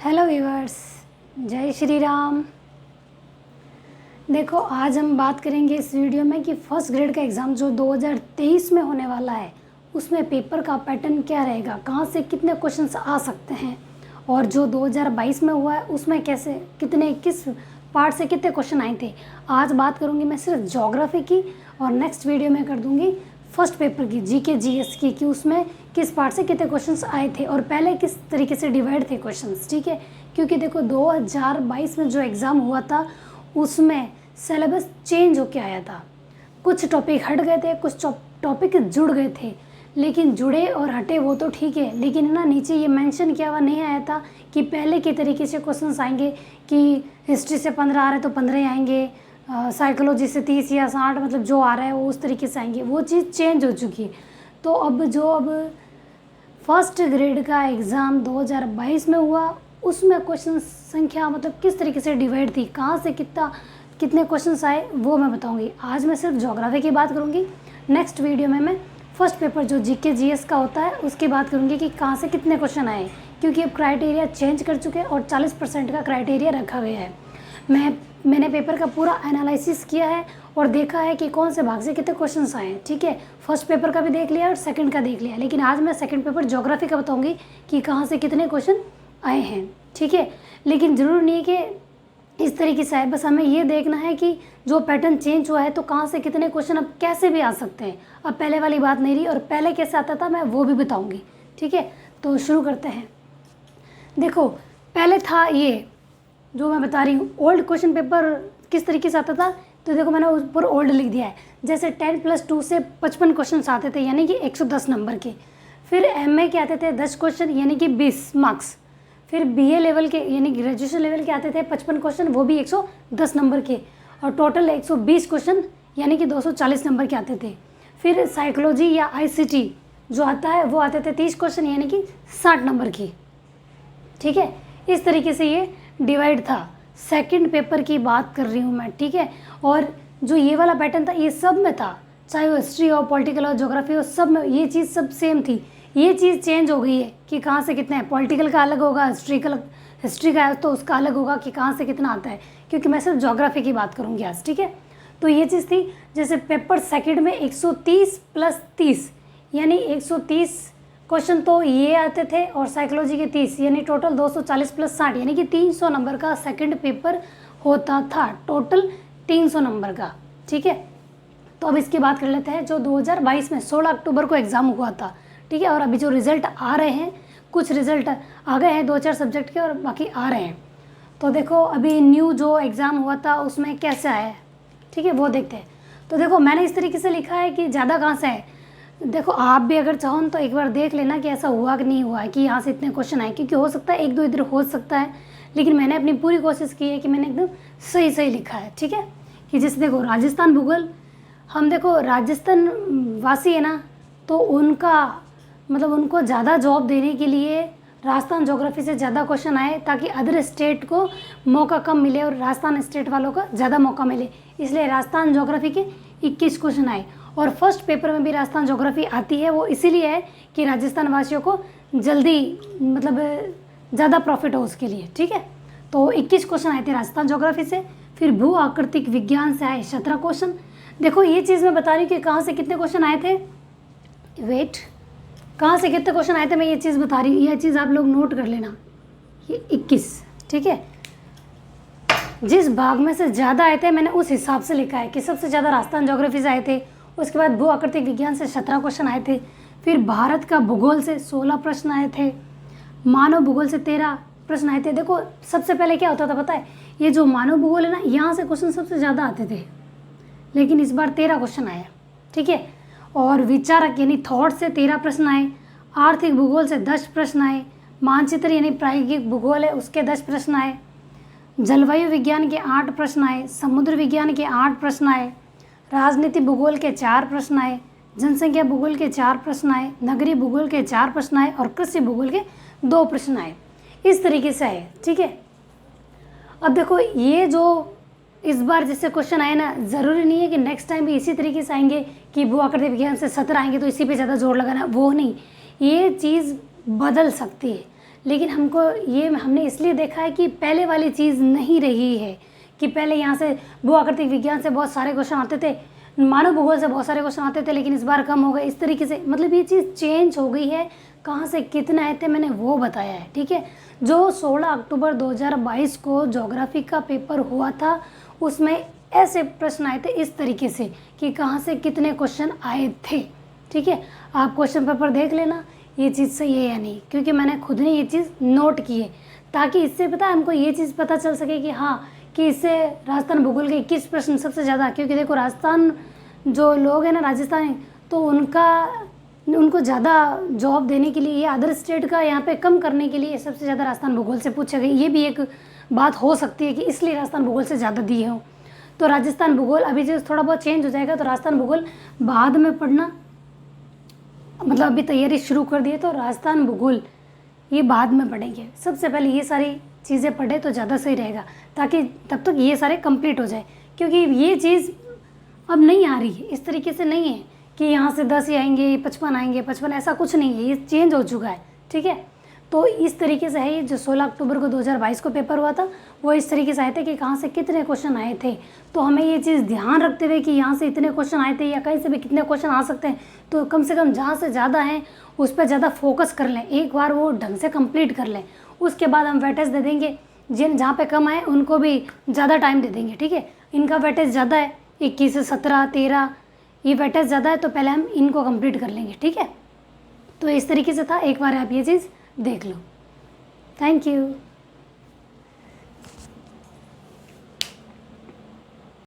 Hello viewers, जय श्री राम। देखो, आज हम बात करेंगे इस वीडियो में कि फर्स्ट ग्रेड का एग्ज़ाम जो 2023 में होने वाला है उसमें पेपर का पैटर्न क्या रहेगा, कहाँ से कितने क्वेश्चंस आ सकते हैं, और जो 2022 में हुआ है उसमें कैसे किस पार्ट से कितने क्वेश्चन आए थे। आज बात करूँगी मैं सिर्फ ज्योग्राफी की, और नेक्स्ट वीडियो में कर दूँगी फर्स्ट पेपर की जीके जीएस की कि उसमें किस पार्ट से कितने क्वेश्चंस आए थे और पहले किस तरीके से डिवाइड थे क्वेश्चंस। ठीक है, क्योंकि देखो 2022 में जो एग्ज़ाम हुआ था उसमें सिलेबस चेंज होके आया था। कुछ टॉपिक हट गए थे, कुछ टॉपिक जुड़ गए थे, लेकिन जुड़े और हटे वो तो ठीक है, लेकिन ना नीचे ये मेंशन किया हुआ नहीं आया था कि पहले के तरीके से क्वेश्चंस आएंगे कि हिस्ट्री से 15 आ रहे तो 15 ही आएंगे, साइकोलॉजी से 30 या 60 मतलब जो आ रहा है वो उस तरीके से आएंगे। वो चीज़ चेंज हो चुकी है। तो अब फर्स्ट ग्रेड का एग्ज़ाम 2022 में हुआ उसमें क्वेश्चन संख्या मतलब किस तरीके से डिवाइड थी, कहाँ से कितने क्वेश्चंस आए वो मैं बताऊंगी। आज मैं सिर्फ ज्योग्राफी की बात करूंगी। नेक्स्ट वीडियो में मैं फर्स्ट पेपर जो जीके जीएस का होता है उसकी बात करूंगी कि कहाँ से कितने क्वेश्चन आए, क्योंकि अब क्राइटेरिया चेंज कर चुके हैं और 40% का क्राइटेरिया रखा गया है। मैंने पेपर का पूरा एनालिसिस किया है और देखा है कि कौन से भाग से कितने क्वेश्चंस आए हैं। ठीक है, फर्स्ट पेपर का भी देख लिया और सेकंड का देख लिया, लेकिन आज मैं सेकंड पेपर ज्योग्राफी का बताऊंगी कि कहाँ से कितने क्वेश्चन आए हैं। ठीक है, लेकिन ज़रूर नहीं है कि इस तरीके से आए, बस हमें ये देखना है कि जो पैटर्न चेंज हुआ है तो कहाँ से कितने क्वेश्चन अब कैसे भी आ सकते हैं। अब पहले वाली बात नहीं रही, और पहले कैसे आता था मैं वो भी बताऊँगी। ठीक है, तो शुरू करते हैं। देखो, पहले था ये जो मैं बता रही हूँ ओल्ड क्वेश्चन पेपर किस तरीके से आता था, तो देखो मैंने उस पर ओल्ड लिख दिया है। जैसे 10+2 से 55 क्वेश्चन आते थे यानी कि 110 नंबर के। फिर एमए के आते थे 10 क्वेश्चन यानी कि 20 मार्क्स। फिर बीए लेवल के यानी ग्रेजुएशन लेवल के आते थे 55 क्वेश्चन, वो भी 110 नंबर के, और टोटल 120 क्वेश्चन यानी कि 240 नंबर के आते थे। फिर साइकोलॉजी या आईसीटी जो आता है वो आते थे 30 क्वेश्चन यानी कि 60 नंबर की। ठीक है, इस तरीके से ये डिवाइड था। सेकंड पेपर की बात कर रही हूँ मैं। ठीक है, और जो ये वाला पैटर्न था ये सब में था, चाहे वो हिस्ट्री हो, पॉलिटिकल हो, ज्योग्राफी हो, सब में ये चीज़ सब सेम थी। ये चीज़ चेंज हो गई है कि कहाँ से कितना है। पॉलिटिकल का अलग होगा, हिस्ट्री का है तो उसका अलग होगा कि कहाँ से कितना आता है, क्योंकि मैं सिर्फ ज्योग्राफी की बात करूँगी आज। ठीक है, तो ये चीज़ थी। जैसे पेपर सेकेंड में 130 + 30 यानी 130 क्वेश्चन तो ये आते थे, और साइकोलॉजी के 30 यानी टोटल 240 + 60 यानी कि 300 नंबर का सेकंड पेपर होता था, टोटल 300 नंबर का। ठीक है, तो अब इसकी बात कर लेते हैं जो 2022 में 16 अक्टूबर को एग्ज़ाम हुआ था। ठीक है, और अभी जो रिज़ल्ट आ रहे हैं, कुछ रिज़ल्ट आ गए हैं 2-4 सब्जेक्ट के और बाकी आ रहे हैं। तो देखो अभी न्यू जो एग्ज़ाम हुआ था उसमें कैसे आया है, ठीक है, वो देखते हैं। तो देखो मैंने इस तरीके से लिखा है कि ज़्यादा कहाँ से है। देखो आप भी अगर चाहो तो एक बार देख लेना कि ऐसा हुआ कि नहीं हुआ है कि यहाँ से इतने क्वेश्चन आए, क्योंकि हो सकता है 1-2 इधर हो सकता है, लेकिन मैंने अपनी पूरी कोशिश की है कि मैंने एकदम सही लिखा है। ठीक है, कि जैसे देखो राजस्थान भूगोल, हम देखो राजस्थान वासी है ना, तो उनको ज़्यादा जॉब देने के लिए राजस्थान ज्योग्राफी से ज़्यादा क्वेश्चन आए ताकि अदर स्टेट को मौका कम मिले और राजस्थान स्टेट वालों का ज़्यादा मौका मिले, इसलिए राजस्थान ज्योग्राफी के 21 क्वेश्चन आए। और फर्स्ट पेपर में भी राजस्थान ज्योग्राफी आती है, वो इसीलिए है कि राजस्थान वासियों को जल्दी ज़्यादा प्रॉफिट हो उसके लिए। ठीक है, तो 21 क्वेश्चन आए थे राजस्थान ज्योग्राफी से। फिर भू आकृतिक विज्ञान से आए 17 क्वेश्चन। देखो ये चीज़ मैं बता रही हूँ कि कहाँ से कितने क्वेश्चन आए थे, कहाँ से कितने क्वेश्चन आए थे मैं ये चीज़ बता रही हूँ, ये चीज़ आप लोग नोट कर लेना, ये 21। ठीक है, जिस भाग में से ज़्यादा आए थे मैंने उस हिसाब से लिखा है कि सबसे ज़्यादा राजस्थान ज्योग्राफी से आए थे। उसके बाद भू आकृतिक विज्ञान से 17 क्वेश्चन आए थे। फिर भारत का भूगोल से 16 प्रश्न आए थे। मानव भूगोल से 13 प्रश्न आए थे। देखो सबसे पहले क्या होता था पता है, ये जो मानव भूगोल है ना, यहाँ से क्वेश्चन सबसे ज़्यादा आते थे, लेकिन इस बार 13 क्वेश्चन आए। ठीक है, और विचारक यानी थॉट से 13 प्रश्न आए। आर्थिक भूगोल से 10 प्रश्न आए। मानचित्र यानी प्रायोगिक भूगोल है उसके 10 प्रश्न आए। जलवायु विज्ञान के 8 प्रश्न आए। समुद्र विज्ञान के 8 प्रश्न आए। राजनीति भूगोल के 4 प्रश्न आए। जनसंख्या भूगोल के 4 प्रश्न आए। नगरीय भूगोल के 4 प्रश्न आए और कृषि भूगोल के 2 प्रश्न आए। इस तरीके से आए। ठीक है, अब देखो ये जो इस बार जिससे क्वेश्चन आए ना, ज़रूरी नहीं है कि नेक्स्ट टाइम भी इसी तरीके से आएंगे कि भू आकृतिक विज्ञान से 17 आएंगे तो इसी पे ज़्यादा जोर लगाना, वो नहीं, ये चीज़ बदल सकती है। लेकिन हमने इसलिए देखा है कि पहले वाली चीज़ नहीं रही है कि पहले यहाँ से भू आकृतिक विज्ञान से बहुत सारे क्वेश्चन आते थे, मानव भूगोल से बहुत सारे क्वेश्चन आते थे, लेकिन इस बार कम हो गए। इस तरीके से मतलब ये चीज़ चेंज हो गई है। कहाँ से कितने आए थे मैंने वो बताया है, ठीक है। जो 16 अक्टूबर 2022 को ज्योग्राफी का पेपर हुआ था उसमें ऐसे प्रश्न आए थे इस तरीके से कि कहाँ से कितने क्वेश्चन आए थे, ठीक है। आप क्वेश्चन पेपर देख लेना ये चीज़ सही है या नहीं, क्योंकि मैंने खुद ने ये चीज़ नोट की है, ताकि इससे पता है हमको ये चीज़ पता चल सके कि हाँ कि इससे राजस्थान भूगोल के 21 प्रश्न सबसे ज़्यादा, क्योंकि देखो राजस्थान जो लोग हैं ना राजस्थानी, तो उनको ज़्यादा जॉब देने के लिए या अदर स्टेट का यहाँ पे कम करने के लिए सबसे ज़्यादा राजस्थान भूगोल से पूछा गया। ये भी एक बात हो सकती है कि इसलिए राजस्थान भूगोल से ज़्यादा दिए हों। तो राजस्थान भूगोल अभी जो थोड़ा बहुत चेंज हो जाएगा, तो राजस्थान भूगोल बाद में पढ़ना, मतलब अभी तैयारी शुरू कर दी है तो राजस्थान भूगोल ये बाद में पढ़ेंगे। सबसे पहले ये सारी चीज़ें पढ़े तो ज़्यादा सही रहेगा, ताकि तब तक ये सारे कंप्लीट हो जाए, क्योंकि ये चीज़ अब नहीं आ रही है, इस तरीके से नहीं है कि यहाँ से 10 ही आएंगे 55 आएंगे 55, ऐसा कुछ नहीं है, ये चेंज हो चुका है, ठीक है। तो इस तरीके से है। ये जो 16 अक्टूबर को 2022 को पेपर हुआ था वो इस तरीके से आए थे कि कहाँ से कितने क्वेश्चन आए थे। तो हमें ये चीज़ ध्यान रखते हुए कि यहाँ से इतने क्वेश्चन आए थे या कहीं से भी कितने क्वेश्चन आ सकते हैं, तो कम से कम जहाँ से ज़्यादा हैं उस पर ज़्यादा फोकस कर लें, एक बार वो ढंग से कंप्लीट कर लें। उसके बाद हम वेटेज दे देंगे, जहाँ पे कम आए उनको भी ज़्यादा टाइम दे देंगे, ठीक है। इनका वेटेज ज़्यादा है, 21 से 17 13 ये वेटेज ज़्यादा है, तो पहले हम इनको कंप्लीट कर लेंगे, ठीक है। तो इस तरीके से था, एक बार आप ये चीज़ देख लो। Thank you.